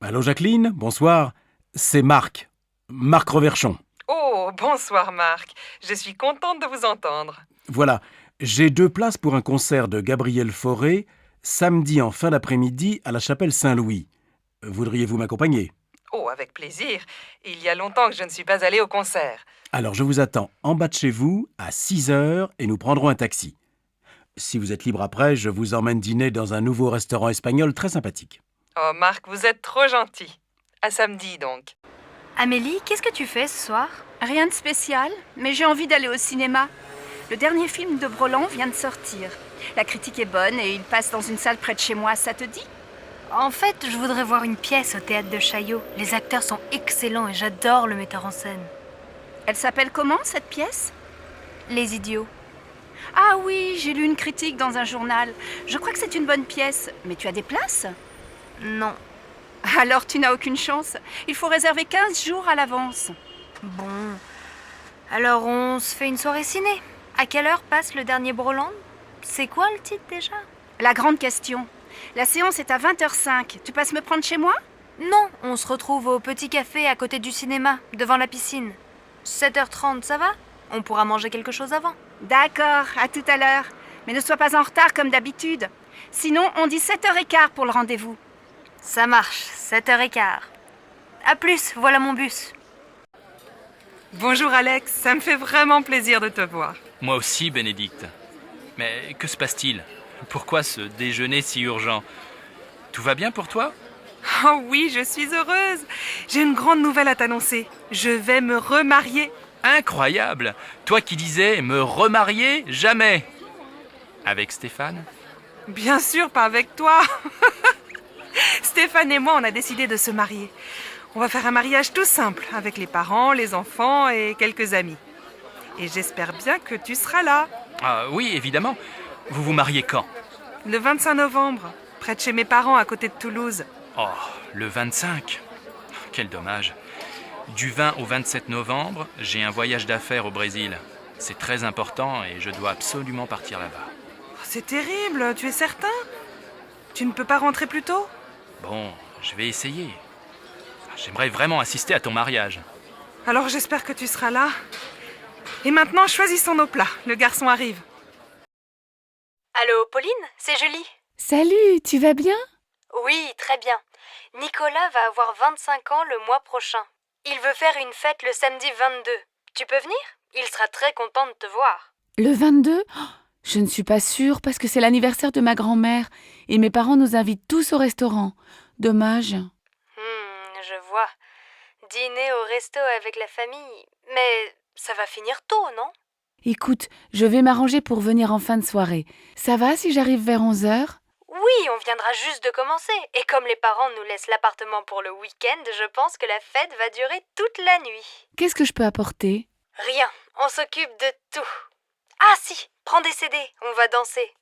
Allô Jacqueline, bonsoir. C'est Marc. Marc Reverchon. Oh, bonsoir Marc. Je suis contente de vous entendre. Voilà, j'ai 2 places pour un concert de Gabriel Fauré, samedi en fin d'après-midi à la chapelle Saint-Louis. Voudriez-vous m'accompagner? Oh, avec plaisir. Il y a longtemps que je ne suis pas allée au concert. Alors je vous attends en bas de chez vous à 6 heures et nous prendrons un taxi. Si vous êtes libre après, je vous emmène dîner dans un nouveau restaurant espagnol très sympathique. Oh Marc, vous êtes trop gentil. À samedi donc. Amélie, qu'est-ce que tu fais ce soir? Rien de spécial, mais j'ai envie d'aller au cinéma. Le dernier film de Broland vient de sortir. La critique est bonne et il passe dans une salle près de chez moi, ça te dit? En fait, je voudrais voir une pièce au théâtre de Chaillot. Les acteurs sont excellents et j'adore le metteur en scène. Elle s'appelle comment, cette pièce? Les Idiots. Ah oui, j'ai lu une critique dans un journal. Je crois que c'est une bonne pièce. Mais tu as des places? Non. Alors tu n'as aucune chance. Il faut réserver 15 jours à l'avance. Bon. Alors on se fait une soirée ciné. À quelle heure passe le dernier Broland? C'est quoi le titre déjà? La grande question. La séance est à 20h05. Tu passes me prendre chez moi? Non, on se retrouve au petit café à côté du cinéma, devant la piscine. 7h30, ça va? On pourra manger quelque chose avant. D'accord, à tout à l'heure. Mais ne sois pas en retard comme d'habitude. Sinon, on dit 7h15 pour le rendez-vous. Ça marche, 7h15. À plus, voilà mon bus. Bonjour Alex, ça me fait vraiment plaisir de te voir. Moi aussi, Bénédicte. Mais que se passe-t-il? Pourquoi ce déjeuner si urgent? Tout va bien pour toi? Oh oui, je suis heureuse. J'ai une grande nouvelle à t'annoncer. Je vais me remarier. Incroyable! Toi qui disais me remarier jamais! Avec Stéphane? Bien sûr, pas avec toi. Stéphane et moi, on a décidé de se marier. On va faire un mariage tout simple, avec les parents, les enfants et quelques amis. Et j'espère bien que tu seras là. Ah oui, évidemment. Vous vous mariez quand? Le 25 novembre, près de chez mes parents, à côté de Toulouse. Oh, le 25. Quel dommage. Du 20 au 27 novembre, j'ai un voyage d'affaires au Brésil. C'est très important et je dois absolument partir là-bas. Oh, c'est terrible, tu es certain? Tu ne peux pas rentrer plus tôt? Bon, je vais essayer. J'aimerais vraiment assister à ton mariage. Alors j'espère que tu seras là. Et maintenant, choisissons nos plats. Le garçon arrive. Allô, Pauline? C'est Julie. Salut, tu vas bien? Oui, très bien. Nicolas va avoir 25 ans le mois prochain. Il veut faire une fête le samedi 22. Tu peux venir? Il sera très content de te voir. Le 22? Oh, je ne suis pas sûre parce que c'est l'anniversaire de ma grand-mère et mes parents nous invitent tous au restaurant. Dommage. Je vois. Dîner au resto avec la famille. Mais ça va finir tôt, non? Écoute, je vais m'arranger pour venir en fin de soirée. Ça va si j'arrive vers 11h? Oui, on viendra juste de commencer. Et comme les parents nous laissent l'appartement pour le week-end, je pense que la fête va durer toute la nuit. Qu'est-ce que je peux apporter? Rien, on s'occupe de tout. Ah si, prends des CD, on va danser.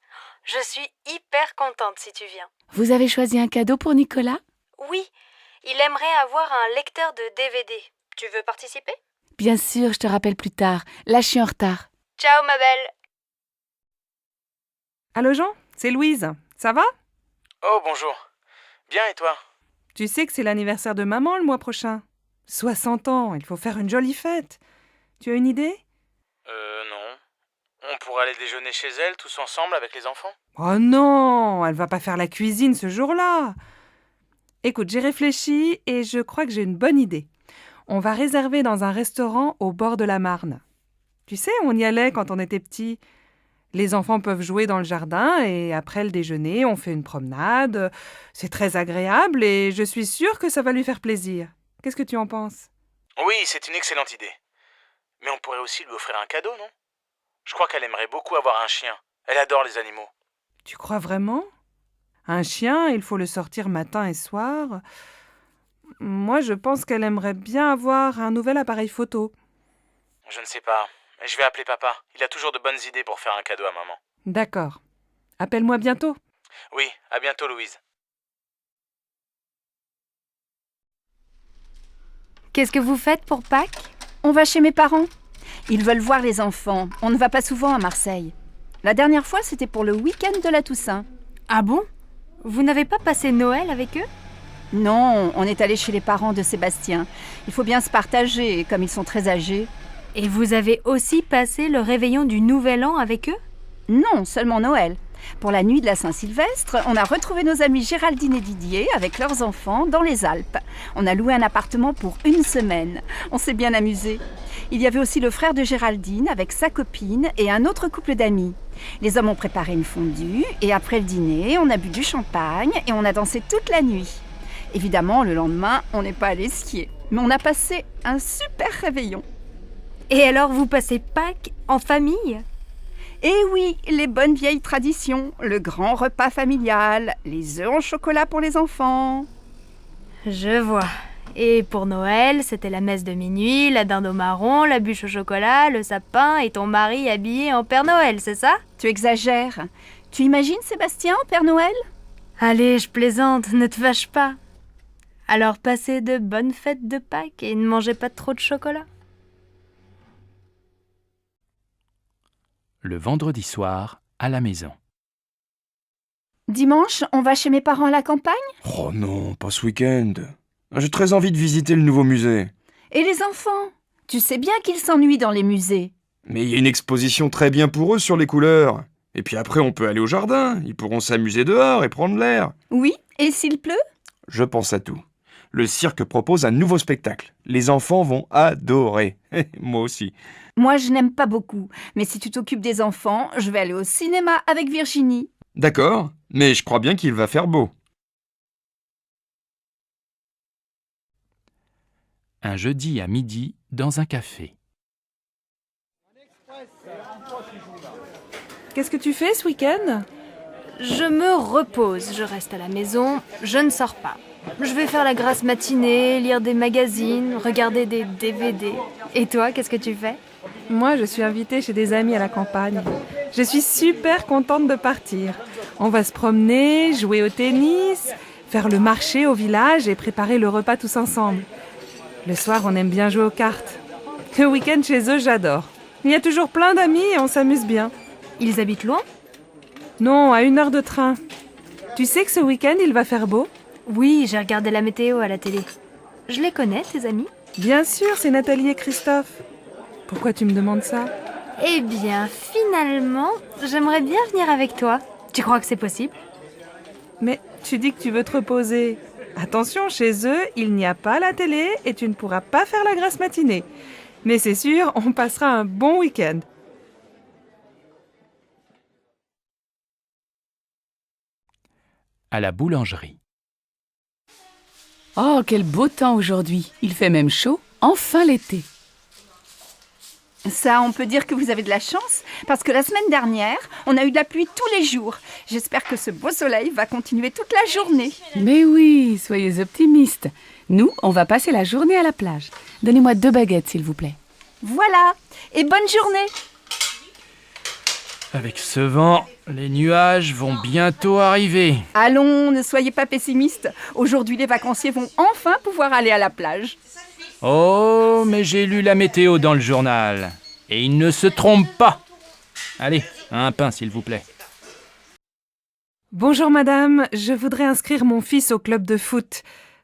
Je suis hyper contente si tu viens. Vous avez choisi un cadeau pour Nicolas? Oui, il aimerait avoir un lecteur de DVD. Tu veux participer? Bien sûr, je te rappelle plus tard. Là, je suis en retard. Ciao ma belle. Allô Jean, c'est Louise. Ça va? Oh, bonjour. Bien, et toi? Tu sais que c'est l'anniversaire de maman le mois prochain. 60 ans, il faut faire une jolie fête. Tu as une idée? Non. On pourrait aller déjeuner chez elle, tous ensemble, avec les enfants? Oh non, elle va pas faire la cuisine ce jour-là. Écoute, j'ai réfléchi et je crois que j'ai une bonne idée. On va réserver dans un restaurant au bord de la Marne. Tu sais, on y allait quand on était petits. Les enfants peuvent jouer dans le jardin et après le déjeuner, on fait une promenade. C'est très agréable et je suis sûre que ça va lui faire plaisir. Qu'est-ce que tu en penses? Oui, c'est une excellente idée. Mais on pourrait aussi lui offrir un cadeau, non? Je crois qu'elle aimerait beaucoup avoir un chien. Elle adore les animaux. Tu crois vraiment? Un chien, il faut le sortir matin et soir. Moi, je pense qu'elle aimerait bien avoir un nouvel appareil photo. Je ne sais pas. Mais je vais appeler papa. Il a toujours de bonnes idées pour faire un cadeau à maman. D'accord. Appelle-moi bientôt. Oui, à bientôt, Louise. Qu'est-ce que vous faites pour Pâques? On va chez mes parents. Ils veulent voir les enfants. On ne va pas souvent à Marseille. La dernière fois, c'était pour le week-end de la Toussaint. Ah bon? Vous n'avez pas passé Noël avec eux? Non, on est allé chez les parents de Sébastien. Il faut bien se partager, comme ils sont très âgés. Et vous avez aussi passé le réveillon du Nouvel An avec eux? Non, seulement Noël. Pour la nuit de la Saint-Sylvestre, on a retrouvé nos amis Géraldine et Didier avec leurs enfants dans les Alpes. On a loué un appartement pour 1 semaine. On s'est bien amusés. Il y avait aussi le frère de Géraldine avec sa copine et un autre couple d'amis. Les hommes ont préparé une fondue et après le dîner, on a bu du champagne et on a dansé toute la nuit. Évidemment, le lendemain, on n'est pas allé skier. Mais on a passé un super réveillon. Et alors vous passez Pâques en famille? Et oui, les bonnes vieilles traditions, le grand repas familial, les œufs en chocolat pour les enfants. Je vois. Et pour Noël, c'était la messe de minuit, la dinde au marron, la bûche au chocolat, le sapin et ton mari habillé en Père Noël, c'est ça? Tu exagères. Tu imagines Sébastien en Père Noël? Allez, je plaisante, ne te fâche pas. Alors passez de bonnes fêtes de Pâques et ne mangez pas trop de chocolat. Le vendredi soir, à la maison. Dimanche, on va chez mes parents à la campagne? Oh non, pas ce week-end. J'ai très envie de visiter le nouveau musée. Et les enfants? Tu sais bien qu'ils s'ennuient dans les musées. Mais il y a une exposition très bien pour eux sur les couleurs. Et puis après, on peut aller au jardin. Ils pourront s'amuser dehors et prendre l'air. Oui, et s'il pleut? Je pense à tout. Le cirque propose un nouveau spectacle. Les enfants vont adorer. Moi aussi. Moi, je n'aime pas beaucoup. Mais si tu t'occupes des enfants, je vais aller au cinéma avec Virginie. D'accord, mais je crois bien qu'il va faire beau. Un jeudi à midi, dans un café. Qu'est-ce que tu fais ce week-end? Je me repose, je reste à la maison, je ne sors pas. Je vais faire la grasse matinée, lire des magazines, regarder des DVD. Et toi, qu'est-ce que tu fais? Moi, je suis invitée chez des amis à la campagne. Je suis super contente de partir. On va se promener, jouer au tennis, faire le marché au village et préparer le repas tous ensemble. Le soir, on aime bien jouer aux cartes. Le week-end chez eux, j'adore. Il y a toujours plein d'amis et on s'amuse bien. Ils habitent loin? Non, à 1 heure de train. Tu sais que ce week-end, il va faire beau? Oui, j'ai regardé la météo à la télé. Je les connais, tes amis? Bien sûr, c'est Nathalie et Christophe. Pourquoi tu me demandes ça? Eh bien, finalement, j'aimerais bien venir avec toi. Tu crois que c'est possible? Mais tu dis que tu veux te reposer. Attention, chez eux, il n'y a pas la télé et tu ne pourras pas faire la grasse matinée. Mais c'est sûr, on passera un bon week-end. À la boulangerie. Oh, quel beau temps aujourd'hui. Il fait même chaud. Enfin l'été. Ça, on peut dire que vous avez de la chance, parce que la semaine dernière, on a eu de la pluie tous les jours. J'espère que ce beau soleil va continuer toute la journée. Mais oui, soyez optimistes. Nous, on va passer la journée à la plage. Donnez-moi 2 baguettes, s'il vous plaît. Voilà, et bonne journée. Avec ce vent, les nuages vont bientôt arriver. Allons, ne soyez pas pessimistes. Aujourd'hui, les vacanciers vont enfin pouvoir aller à la plage. Oh, mais j'ai lu la météo dans le journal. Et il ne se trompe pas. Allez, un pain, s'il vous plaît. Bonjour madame, je voudrais inscrire mon fils au club de foot.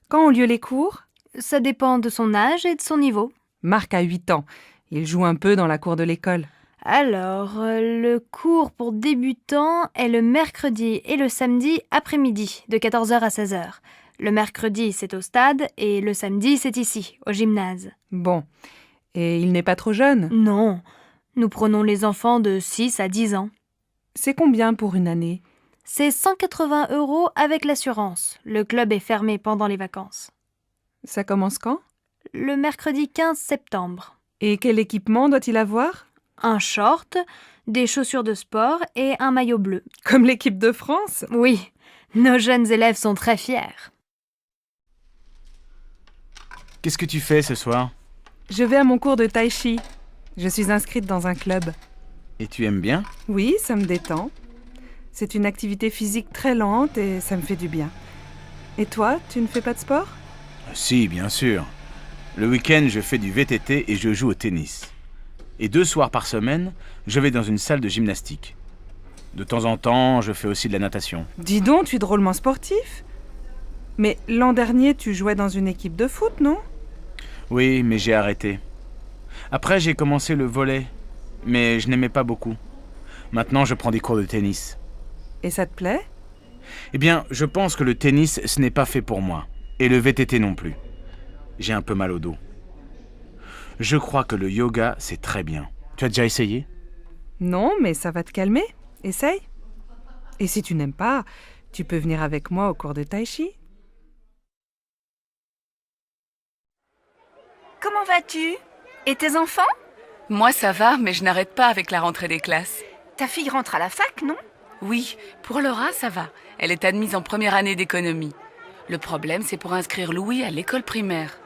Quand ont lieu les cours? Ça dépend de son âge et de son niveau. Marc a 8 ans. Il joue un peu dans la cour de l'école. Alors, le cours pour débutants est le mercredi et le samedi après-midi, de 14h à 16h. Le mercredi, c'est au stade, et le samedi, c'est ici, au gymnase. Bon. Et il n'est pas trop jeune? Non, nous prenons les enfants de 6 à 10 ans. C'est combien pour une année? C'est 180 € avec l'assurance. Le club est fermé pendant les vacances. Ça commence quand? Le mercredi 15 septembre. Et quel équipement doit-il avoir? Un short, des chaussures de sport et un maillot bleu. Comme l'équipe de France? Oui, nos jeunes élèves sont très fiers. Qu'est-ce que tu fais ce soir? Je vais à mon cours de tai chi. Je suis inscrite dans un club. Et tu aimes bien? Oui, ça me détend. C'est une activité physique très lente et ça me fait du bien. Et toi, tu ne fais pas de sport? Si, bien sûr. Le week-end, je fais du VTT et je joue au tennis. Et 2 soirs par semaine, je vais dans une salle de gymnastique. De temps en temps, je fais aussi de la natation. Dis donc, tu es drôlement sportif. Mais l'an dernier, tu jouais dans une équipe de foot, non? Oui, mais j'ai arrêté. Après, j'ai commencé le volley, mais je n'aimais pas beaucoup. Maintenant, je prends des cours de tennis. Et ça te plaît? Eh bien, je pense que le tennis, ce n'est pas fait pour moi. Et le VTT non plus. J'ai un peu mal au dos. Je crois que le yoga, c'est très bien. Tu as déjà essayé? Non, mais ça va te calmer. Essaye. Et si tu n'aimes pas, tu peux venir avec moi au cours de tai chi. Comment vas-tu? Et tes enfants? Moi, ça va, mais je n'arrête pas avec la rentrée des classes. Ta fille rentre à la fac, non? Oui, pour Laura, ça va. Elle est admise en première année d'économie. Le problème, c'est pour inscrire Louis à l'école primaire.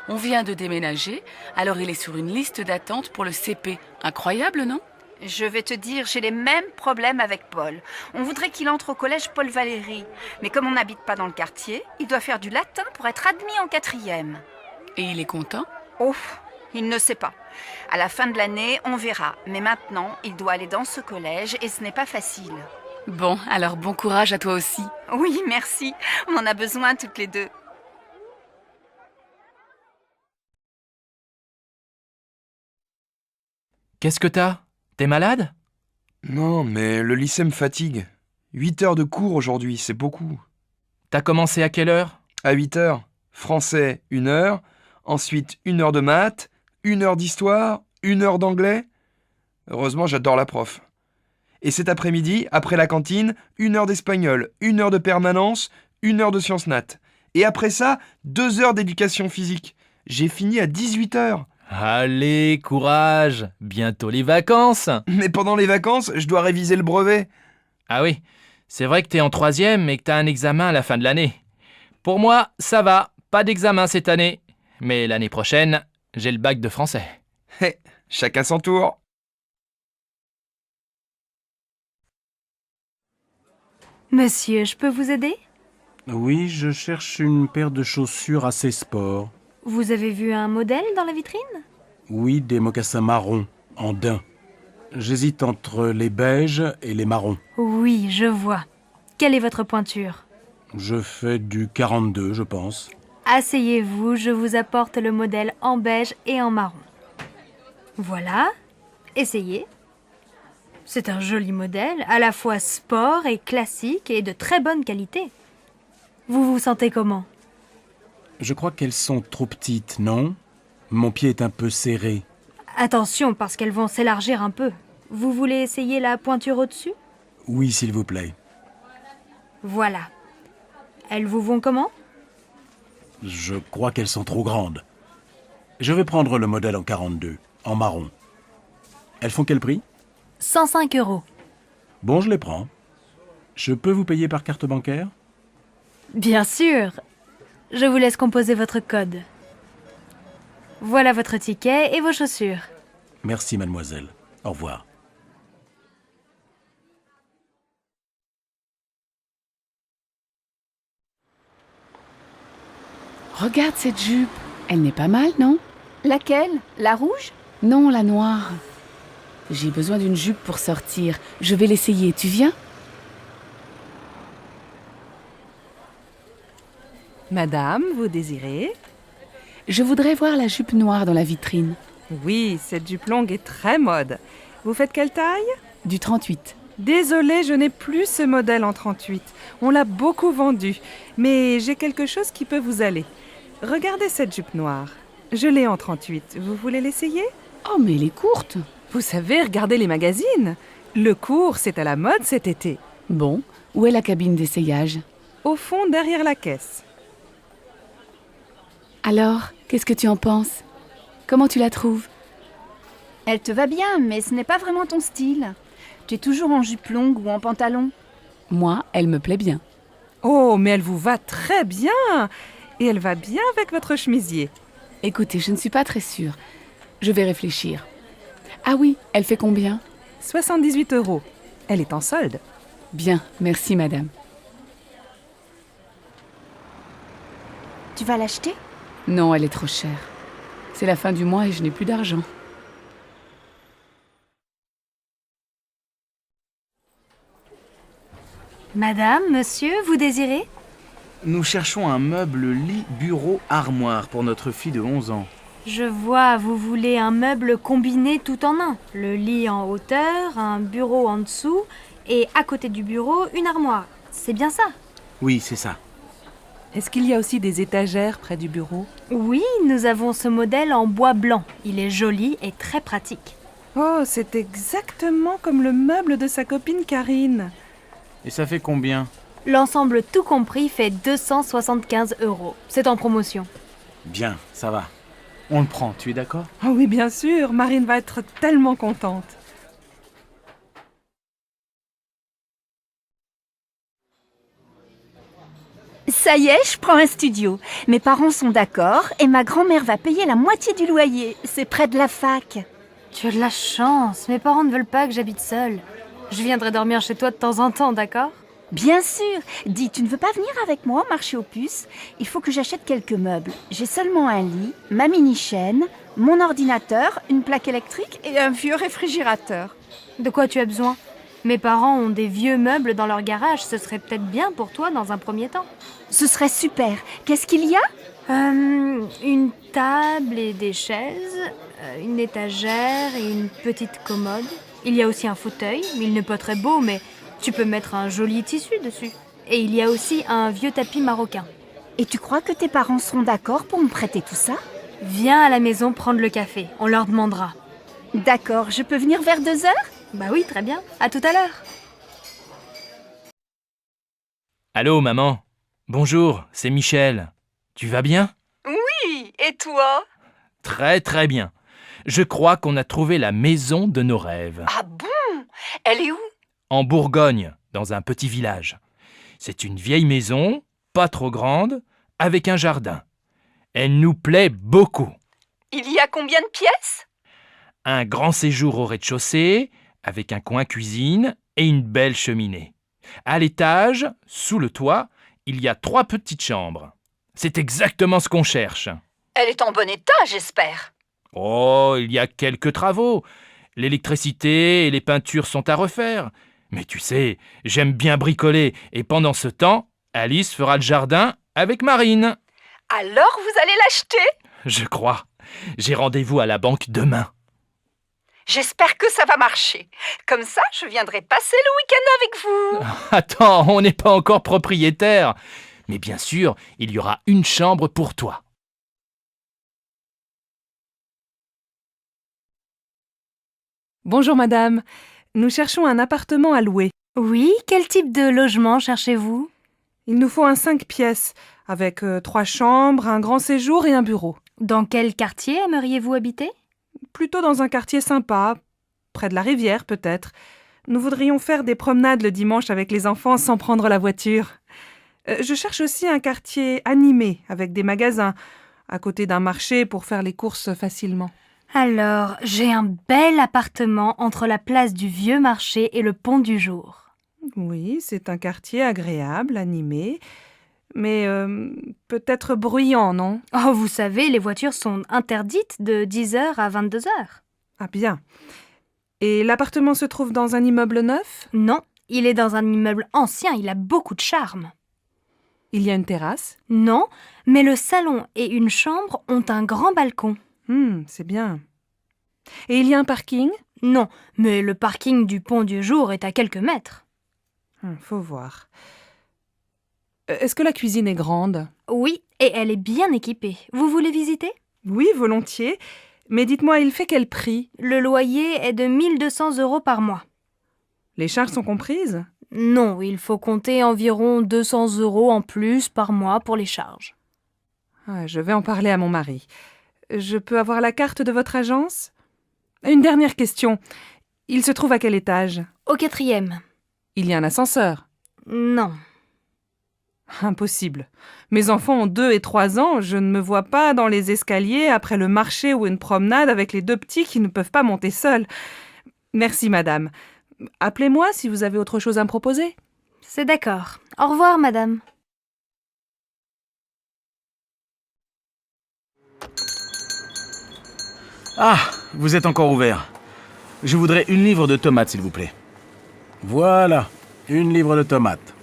On vient de déménager, alors il est sur une liste d'attente pour le CP. Incroyable, non? Je vais te dire, j'ai les mêmes problèmes avec Paul. On voudrait qu'il entre au collège Paul Valéry. Mais comme on n'habite pas dans le quartier, il doit faire du latin pour être admis en 4e. Et il est content? Oh, il ne sait pas. À la fin de l'année, on verra. Mais maintenant, il doit aller dans ce collège et ce n'est pas facile. Bon, alors bon courage à toi aussi. Oui, merci. On en a besoin toutes les deux. Qu'est-ce que t'as? T'es malade? Non, mais le lycée me fatigue. 8 heures de cours aujourd'hui, c'est beaucoup. T'as commencé à quelle heure? À 8 heures, français 1 heure, ensuite 1 heure de maths, 1 heure d'histoire, 1 heure d'anglais. Heureusement, j'adore la prof. Et cet après-midi, après la cantine, 1 heure d'espagnol, 1 heure de permanence, 1 heure de sciences nat. Et après ça, 2 heures d'éducation physique. J'ai fini à 18 heures. Allez, courage, bientôt les vacances. Mais pendant les vacances, je dois réviser le brevet. Ah oui, c'est vrai que t'es en 3e et que t'as un examen à la fin de l'année. Pour moi, ça va, pas d'examen cette année. Mais l'année prochaine, j'ai le bac de français. Hé, chacun son tour. Monsieur, je peux vous aider? Oui, je cherche une paire de chaussures assez sport. Vous avez vu un modèle dans la vitrine? Oui, des mocassins marrons, en daim. J'hésite entre les beiges et les marrons. Oui, je vois. Quelle est votre pointure? Je fais du 42, je pense. Asseyez-vous, je vous apporte le modèle en beige et en marron. Voilà, essayez. C'est un joli modèle, à la fois sport et classique et de très bonne qualité. Vous vous sentez comment? Je crois qu'elles sont trop petites, non? Mon pied est un peu serré. Attention, parce qu'elles vont s'élargir un peu. Vous voulez essayer la pointure au-dessus? Oui, s'il vous plaît. Voilà. Elles vous vont comment? Je crois qu'elles sont trop grandes. Je vais prendre le modèle en 42, en marron. Elles font quel prix? 105 €. Bon, je les prends. Je peux vous payer par carte bancaire? Bien sûr. Je vous laisse composer votre code. Voilà votre ticket et vos chaussures. Merci, mademoiselle. Au revoir. Regarde cette jupe. Elle n'est pas mal, non? Laquelle? La rouge? Non, la noire. J'ai besoin d'une jupe pour sortir. Je vais l'essayer. Tu viens? Madame, vous désirez? Je voudrais voir la jupe noire dans la vitrine. Oui, cette jupe longue est très mode. Vous faites quelle taille? Du 38. Désolée, je n'ai plus ce modèle en 38. On l'a beaucoup vendu. Mais j'ai quelque chose qui peut vous aller. Regardez cette jupe noire. Je l'ai en 38. Vous voulez l'essayer? Oh, mais elle est courte. Vous savez, regardez les magazines. Le court, c'est à la mode cet été. Bon, où est la cabine d'essayage? Au fond, derrière la caisse. Alors, qu'est-ce que tu en penses? Comment tu la trouves? Elle te va bien, mais ce n'est pas vraiment ton style. Tu es toujours en jupe longue ou en pantalon. Moi, elle me plaît bien. Oh, mais elle vous va très bien. Et elle va bien avec votre chemisier. Écoutez, je ne suis pas très sûre. Je vais réfléchir. Ah oui, elle fait combien? 78 €. Elle est en solde. Bien, merci madame. Tu vas l'acheter? Non, elle est trop chère. C'est la fin du mois et je n'ai plus d'argent. Madame, monsieur, vous désirez? Nous cherchons un meuble lit, bureau, armoire pour notre fille de 11 ans. Je vois, vous voulez un meuble combiné tout en un. Le lit en hauteur, un bureau en dessous, et à côté du bureau, une armoire. C'est bien ça? Oui, c'est ça. Est-ce qu'il y a aussi des étagères près du bureau? Oui, nous avons ce modèle en bois blanc. Il est joli et très pratique. Oh, c'est exactement comme le meuble de sa copine Karine. Et ça fait combien? L'ensemble tout compris fait 275 €. C'est en promotion. Bien, ça va. On le prend, tu es d'accord? Oh oui, bien sûr, Marine va être tellement contente. Ça y est, je prends un studio. Mes parents sont d'accord et ma grand-mère va payer la moitié du loyer. C'est près de la fac. Tu as de la chance. Mes parents ne veulent pas que j'habite seule. Je viendrai dormir chez toi de temps en temps, d'accord? Bien sûr. Dis, tu ne veux pas venir avec moi au marché aux puces? Il faut que j'achète quelques meubles. J'ai seulement un lit, ma mini-chaîne, mon ordinateur, une plaque électrique et un vieux réfrigérateur. De quoi tu as besoin? Mes parents ont des vieux meubles dans leur garage. Ce serait peut-être bien pour toi dans un premier temps. Ce serait super. Qu'est-ce qu'il y a? Une table et des chaises, une étagère et une petite commode. Il y a aussi un fauteuil. Il n'est pas très beau, mais tu peux mettre un joli tissu dessus. Et il y a aussi un vieux tapis marocain. Et tu crois que tes parents seront d'accord pour me prêter tout ça? Viens à la maison prendre le café. On leur demandera. D'accord, je peux venir vers 2 heures? Bah oui, très bien. À tout à l'heure. Allô, maman. Bonjour, c'est Michel. Tu vas bien? Oui, et toi? Très très bien. Je crois qu'on a trouvé la maison de nos rêves. Ah bon? Elle est où? En Bourgogne, dans un petit village. C'est une vieille maison, pas trop grande, avec un jardin. Elle nous plaît beaucoup. Il y a combien de pièces? Un grand séjour au rez-de-chaussée, avec un coin cuisine et une belle cheminée. À l'étage, sous le toit, il y a 3 petites chambres. C'est exactement ce qu'on cherche. Elle est en bon état, j'espère. Oh, il y a quelques travaux. L'électricité et les peintures sont à refaire. Mais tu sais, j'aime bien bricoler et pendant ce temps, Alice fera le jardin avec Marine. Alors vous allez l'acheter? Je crois. J'ai rendez-vous à la banque demain. J'espère que ça va marcher. Comme ça, je viendrai passer le week-end avec vous. Attends, on n'est pas encore propriétaire. Mais bien sûr, il y aura une chambre pour toi. Bonjour madame, nous cherchons un appartement à louer. Oui, quel type de logement cherchez-vous? Il nous faut un 5 pièces, avec 3 chambres, un grand séjour et un bureau. Dans quel quartier aimeriez-vous habiter? Plutôt dans un quartier sympa, près de la rivière peut-être. Nous voudrions faire des promenades le dimanche avec les enfants sans prendre la voiture. Je cherche aussi un quartier animé, avec des magasins, à côté d'un marché pour faire les courses facilement. Alors, j'ai un bel appartement entre la place du Vieux Marché et le Pont du Jour. Oui, c'est un quartier agréable, animé, mais peut-être bruyant, non? Oh, vous savez, les voitures sont interdites de 10h à 22h. Ah bien. Et l'appartement se trouve dans un immeuble neuf? Non, il est dans un immeuble ancien, il a beaucoup de charme. Il y a une terrasse? Non, mais le salon et une chambre ont un grand balcon. C'est bien. Et il y a un parking? Non, mais le parking du Pont du Jour est à quelques mètres. Faut voir. Est-ce que la cuisine est grande? Oui, et elle est bien équipée. Vous voulez visiter? Oui, volontiers. Mais dites-moi, il fait quel prix? Le loyer est de 1200 € par mois. Les charges sont comprises? Non, il faut compter environ 200 € en plus par mois pour les charges. Je vais en parler à mon mari. Je peux avoir la carte de votre agence? Une dernière question. Il se trouve à quel étage? Au 4e. Il y a un ascenseur? Non. Impossible. Mes enfants ont 2 et 3 ans. Je ne me vois pas dans les escaliers après le marché ou une promenade avec les 2 petits qui ne peuvent pas monter seuls. Merci, madame. Appelez-moi si vous avez autre chose à me proposer. C'est d'accord. Au revoir, madame. Ah, vous êtes encore ouvert. Je voudrais 1 livre de tomates, s'il vous plaît. Voilà, 1 livre de tomates.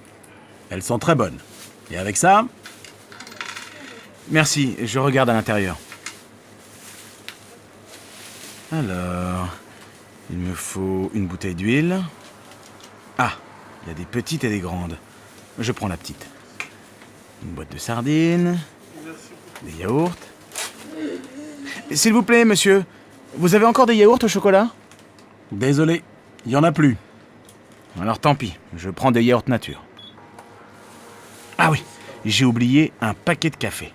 Elles sont très bonnes. Et avec ça, Merci, je regarde à l'intérieur. Alors, il me faut une bouteille d'huile. Ah, il y a des petites et des grandes. Je prends la petite. Une boîte de sardines. Des yaourts. S'il vous plaît, monsieur, vous avez encore des yaourts au chocolat? désolé, il n'y en a plus. Alors tant pis, je prends des yaourts nature. Ah oui, j'ai oublié un paquet de café.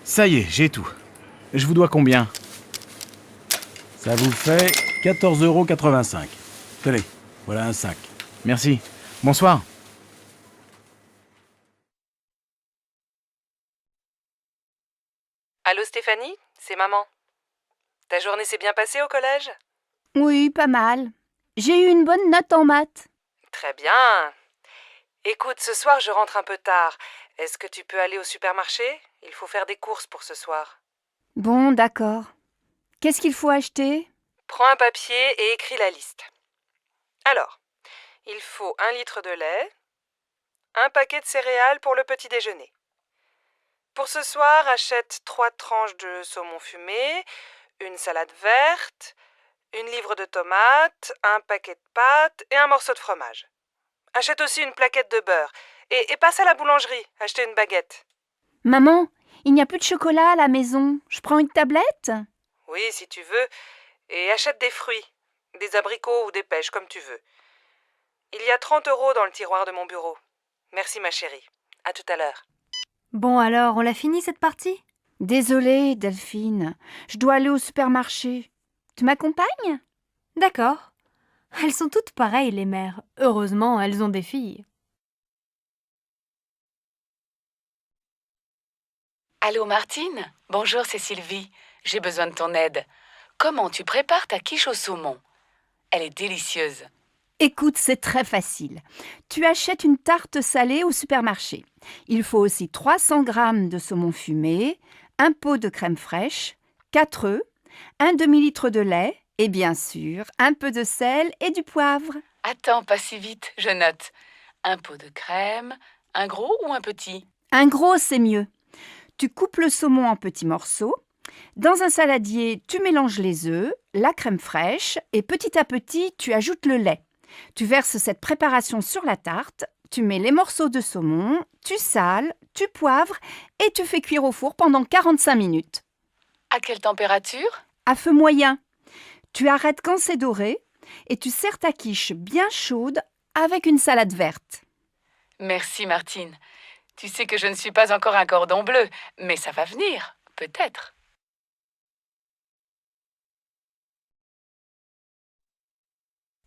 Ça y est, j'ai tout. Je vous dois combien? Ça vous fait 14,85 €. Tenez, voilà un sac. Merci. Bonsoir. Allô Stéphanie, c'est maman. Ta journée s'est bien passée au collège? Oui, pas mal. J'ai eu une bonne note en maths. Très bien. Écoute, ce soir je rentre un peu tard. Est-ce que tu peux aller au supermarché? Il faut faire des courses pour ce soir. Bon, d'accord. Qu'est-ce qu'il faut acheter? Prends un papier et écris la liste. Alors, il faut 1 litre de lait, un paquet de céréales pour le petit déjeuner. Pour ce soir, achète 3 tranches de saumon fumé, une salade verte, une livre de tomates, un paquet de pâtes et un morceau de fromage. Achète aussi une plaquette de beurre et passe à la boulangerie, acheter une baguette. Maman, il n'y a plus de chocolat à la maison. Je prends une tablette? Oui, si tu veux, et achète des fruits, des abricots ou des pêches, comme tu veux. Il y a 30 € dans le tiroir de mon bureau. Merci ma chérie. À tout à l'heure. Bon alors, on l'a fini cette partie? Désolée, Delphine. Je dois aller au supermarché. Tu m'accompagnes? D'accord. Elles sont toutes pareilles, les mères. Heureusement, elles ont des filles. Allô Martine? Bonjour, c'est Sylvie. J'ai besoin de ton aide. Comment tu prépares ta quiche au saumon? Elle est délicieuse. Écoute, c'est très facile. Tu achètes une tarte salée au supermarché. Il faut aussi 300 g de saumon fumé, un pot de crème fraîche, 4 œufs, un demi-litre de lait et bien sûr un peu de sel et du poivre. Attends, pas si vite, je note. Un pot de crème, un gros ou un petit? Un gros, c'est mieux. Tu coupes le saumon en petits morceaux. Dans un saladier, tu mélanges les œufs, la crème fraîche et petit à petit, tu ajoutes le lait. Tu verses cette préparation sur la tarte, tu mets les morceaux de saumon, tu sales, tu poivres et tu fais cuire au four pendant 45 minutes. À quelle température? À feu moyen. Tu arrêtes quand c'est doré et tu sers ta quiche bien chaude avec une salade verte. Merci Martine. Tu sais que je ne suis pas encore un cordon bleu, mais ça va venir, peut-être.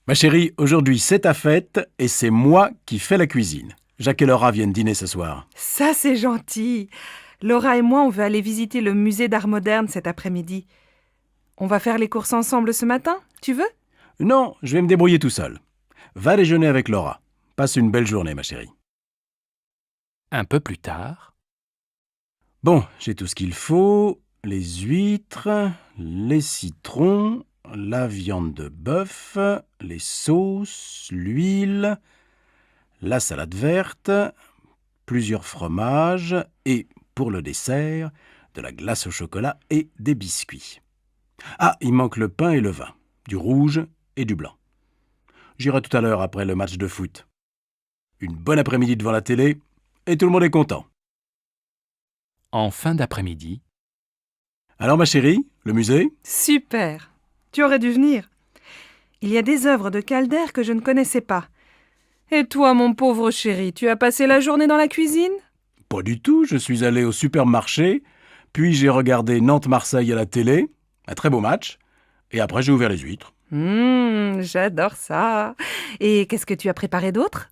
Ma chérie, aujourd'hui c'est ta fête et c'est moi qui fais la cuisine. Jacques et Laura viennent dîner ce soir. Ça, c'est gentil. Laura et moi, on veut aller visiter le musée d'art moderne cet après-midi. On va faire les courses ensemble ce matin, tu veux? Non, je vais me débrouiller tout seul. Va déjeuner avec Laura. Passe une belle journée, ma chérie. Un peu plus tard, Bon, j'ai tout ce qu'il faut. Les huîtres, les citrons, la viande de bœuf, les sauces, l'huile, la salade verte, plusieurs fromages et, pour le dessert, de la glace au chocolat et des biscuits. Ah, il manque le pain et le vin, du rouge et du blanc. J'irai tout à l'heure après le match de foot. Une bonne après-midi devant la télé et tout le monde est content. en fin d'après-midi, Alors ma chérie, le musée? Super. Tu aurais dû venir. Il y a des œuvres de Calder que je ne connaissais pas. Et toi, mon pauvre chéri, tu as passé la journée dans la cuisine? Pas du tout, je suis allé au supermarché, puis j'ai regardé Nantes-Marseille à la télé, un très beau match, et après j'ai ouvert les huîtres. J'adore ça. Et qu'est-ce que tu as préparé d'autre?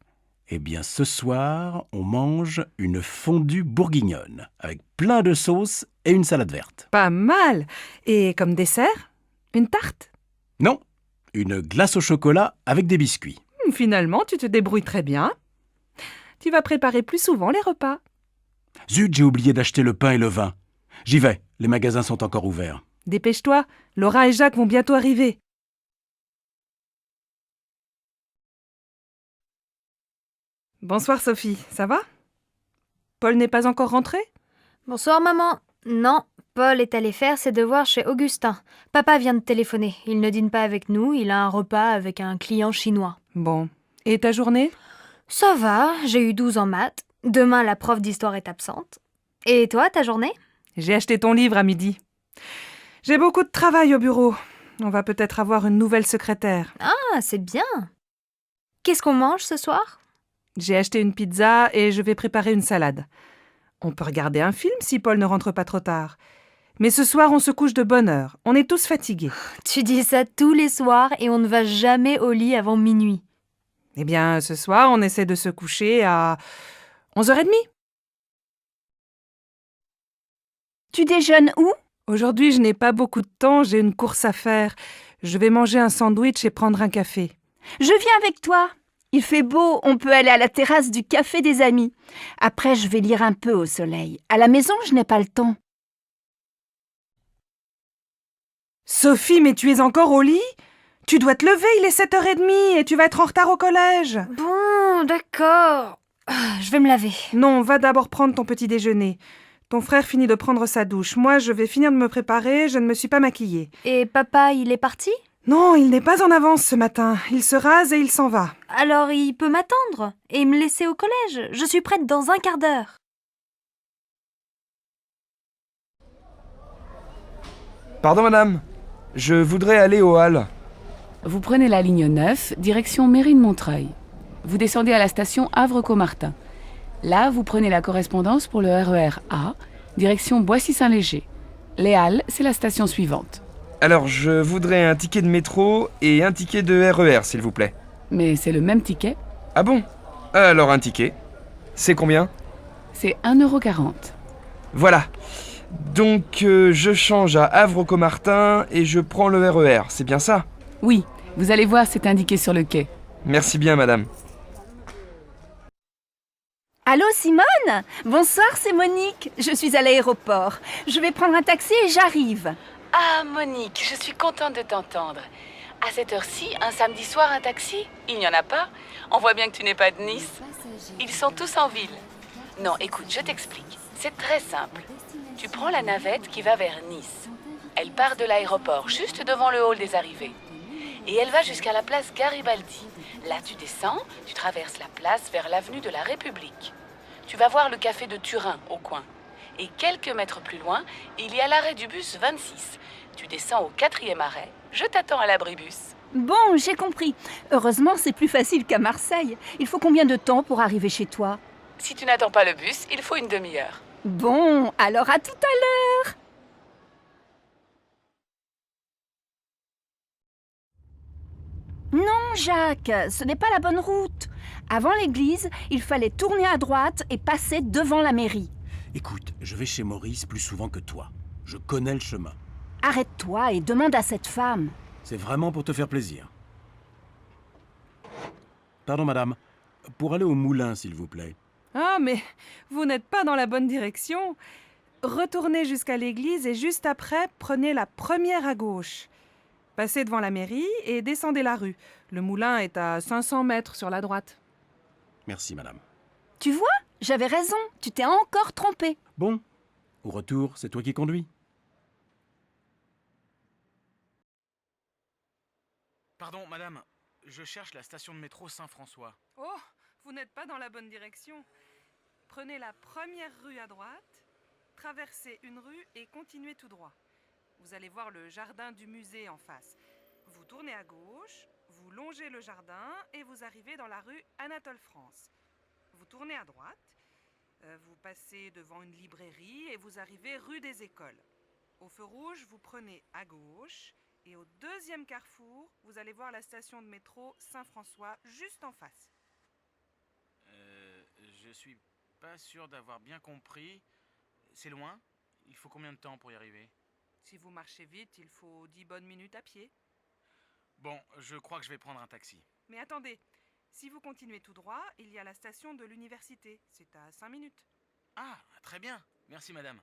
Eh bien ce soir, on mange une fondue bourguignonne, avec plein de sauces et une salade verte. Pas mal. Et comme dessert? Une tarte? Non, une glace au chocolat avec des biscuits. Finalement, tu te débrouilles très bien. Tu vas préparer plus souvent les repas. Zut, j'ai oublié d'acheter le pain et le vin. J'y vais, les magasins sont encore ouverts. Dépêche-toi, Laura et Jacques vont bientôt arriver. Bonsoir Sophie, ça va? Paul n'est pas encore rentré? Bonsoir maman. Non, Paul est allé faire ses devoirs chez Augustin. Papa vient de téléphoner. Il ne dîne pas avec nous, il a un repas avec un client chinois. Bon. Et ta journée? Ça va, j'ai eu 12 en maths. Demain, la prof d'histoire est absente. Et toi, ta journée? J'ai acheté ton livre à midi. J'ai beaucoup de travail au bureau. On va peut-être avoir une nouvelle secrétaire. Ah, c'est bien. Qu'est-ce qu'on mange ce soir? J'ai acheté une pizza et je vais préparer une salade. On peut regarder un film si Paul ne rentre pas trop tard. Mais ce soir, on se couche de bonne heure. On est tous fatigués. Tu dis ça tous les soirs et on ne va jamais au lit avant minuit. Eh bien, ce soir, on essaie de se coucher à 11h30. Tu déjeunes où? Aujourd'hui, je n'ai pas beaucoup de temps, j'ai une course à faire. Je vais manger un sandwich et prendre un café. Je viens avec toi. Il fait beau, on peut aller à la terrasse du café des amis. Après, je vais lire un peu au soleil. À la maison, je n'ai pas le temps. Sophie, mais tu es encore au lit? Tu dois te lever, il est 7h30 et tu vas être en retard au collège. Bon, d'accord. Je vais me laver. Non, va d'abord prendre ton petit déjeuner. Ton frère finit de prendre sa douche. Moi, je vais finir de me préparer, je ne me suis pas maquillée. Et papa, il est parti? Non, il n'est pas en avance ce matin. Il se rase et il s'en va. Alors il peut m'attendre et me laisser au collège. Je suis prête dans un quart d'heure. Pardon madame, je voudrais aller au hall. Vous prenez la ligne 9, direction Mairie de Montreuil. Vous descendez à la station Havre-Caumartin. Là, vous prenez la correspondance pour le RER A, direction Boissy-Saint-Léger. Les Halles, c'est la station suivante. Alors, je voudrais un ticket de métro et un ticket de RER, s'il vous plaît. Mais c'est le même ticket. Ah bon? Alors un ticket. C'est combien? C'est 1,40 €. Voilà. Donc, je change à Havre-Caumartin et je prends le RER, c'est bien ça? Oui, vous allez voir, c'est indiqué sur le quai. Merci bien, madame. Allô, Simone? Bonsoir, c'est Monique. Je suis à l'aéroport. Je vais prendre un taxi et j'arrive. Ah, Monique, je suis contente de t'entendre. À cette heure-ci, un samedi soir, un taxi? Il n'y en a pas? On voit bien que tu n'es pas de Nice. Ils sont tous en ville. Non, écoute, je t'explique. C'est très simple. Tu prends la navette qui va vers Nice. Elle part de l'aéroport, juste devant le hall des arrivées. Et elle va jusqu'à la place Garibaldi. Là, tu descends, tu traverses la place vers l'avenue de la République. Tu vas voir le café de Turin, au coin. Et quelques mètres plus loin, il y a l'arrêt du bus 26. Tu descends au 4e arrêt. Je t'attends à l'abribus. Bon, j'ai compris. Heureusement, c'est plus facile qu'à Marseille. Il faut combien de temps pour arriver chez toi? Si tu n'attends pas le bus, il faut une demi-heure. Bon, alors à tout à l'heure. Non, Jacques, ce n'est pas la bonne route. Avant l'église, il fallait tourner à droite et passer devant la mairie. Écoute, je vais chez Maurice plus souvent que toi. Je connais le chemin. Arrête-toi et demande à cette femme. C'est vraiment pour te faire plaisir. Pardon, madame. Pour aller au moulin, s'il vous plaît. Ah, mais vous n'êtes pas dans la bonne direction. Retournez jusqu'à l'église et juste après, prenez la première à gauche. Passez devant la mairie et descendez la rue. Le moulin est à 500 mètres sur la droite. Merci, madame. Tu vois, j'avais raison. Tu t'es encore trompé. Bon, au retour, c'est toi qui conduis. Pardon, madame, je cherche la station de métro Saint-François. Oh, vous n'êtes pas dans la bonne direction. Prenez la première rue à droite, traversez une rue et continuez tout droit. Vous allez voir le jardin du musée en face. Vous tournez à gauche, vous longez le jardin et vous arrivez dans la rue Anatole France. Vous tournez à droite, vous passez devant une librairie et vous arrivez rue des Écoles. Au feu rouge, vous prenez à gauche et au deuxième carrefour, vous allez voir la station de métro Saint-François juste en face. Je suis pas sûr d'avoir bien compris. C'est loin? Il faut combien de temps pour y arriver? Si vous marchez vite, il faut 10 bonnes minutes à pied. Bon, je crois que je vais prendre un taxi. Mais attendez, si vous continuez tout droit, il y a la station de l'université. C'est à 5 minutes. Ah, très bien. Merci, madame.